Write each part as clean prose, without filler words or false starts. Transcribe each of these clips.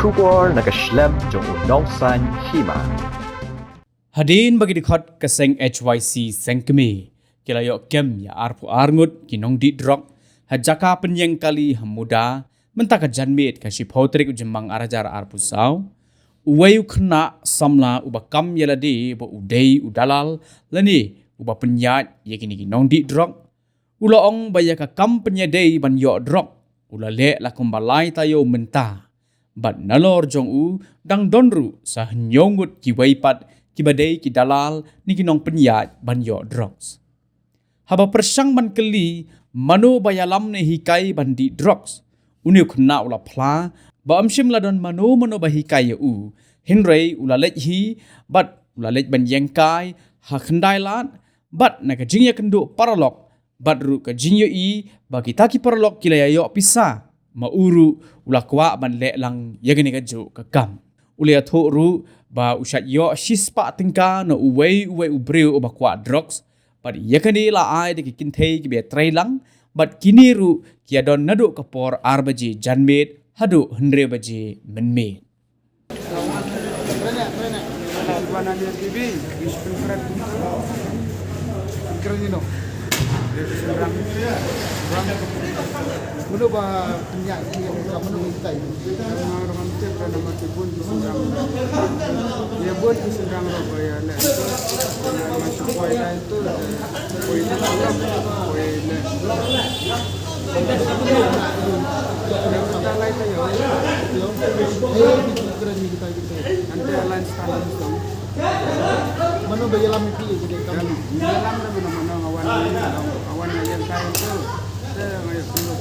Shubor nakaslem jong unongsan hima. Hadin bagi dikhot keseng HYC sengkemi. Kilayok kem ya arpu arngut kinong di drok. Hajaka penyeng kali hamuda. Mentaka janmit kasi potrik ujemang arajar arpu saw. Uwayu kena samla uba kam yaladi uba udai udalal. Lani uba penyat yakini kinong di drok. Ulaong bayaka kam penyadai ban yok drok. Ulale lakum balai tayo mentah. Bat nalor jong u dang donru sah nyongut ki waipat ki badai ki dalal ni kinong penyat ban yo drugs. Haba persang ban keli mano bayalam ne hikai ban di drugs. Uniu kena ula pla ba amshim ladon mano bahikai u hinrei ula lej hi bat ula lej ban yengkai ha kendai lat bat na ka jingya kendu paralok bat ru ka jingyo i bagi taki paralok kilaya yo pisah. Mauru ula kwa ban le lang yagani kaju kakam ulia thoru ba ushat yo shispa tingka no uwei ubreu ba kwa drugs but yakani la ai de kintei ki be trailang but kiniru ki adon nadu kapor arbaji janmet hadu hendre baji menme Mulu ba penyak yang kamu nak minta orang mesti pernah mati pun di seberang dia buat di seberang apa ya nak masuk poin lain tu poin tu poin yang kita lain tu ya keren ni kita nanti lain sekali tu mana bayalam itu jadi kamu bayalam mana awan yang kain tu ngayak perlu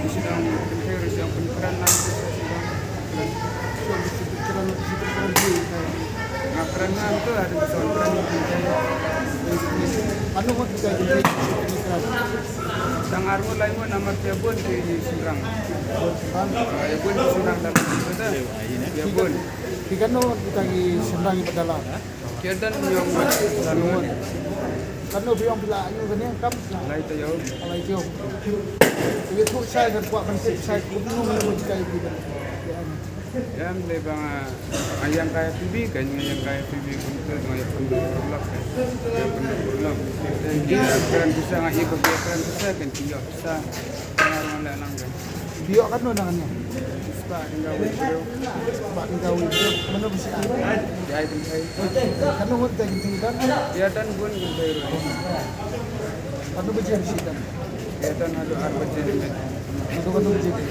sedang terus yang penkeran nanti sedang kerana itu ada kesulitan anu mau kita jadi sangar mulai mau nama tiabun di Serang tiabun di Serang dalam tiabun tiga no kita di Serang pedalang kedan yang laluan karena biang bila anu kan kam lai tayo dia tu saya kan buat konsep saya bingung nak cakap itu yang lebang ayam kaya TV kan ayam kaya TV untuk ayam penduduk jadi kan bisa ngasih kegiatan bisa kan dia bisa orang lain kan dia kan nangannya sebab tinggal video mana bisa di item saya kan mau tanya kan dia dan gun gitu kan baca di situ dia dan ada baca di situ kan baca di situ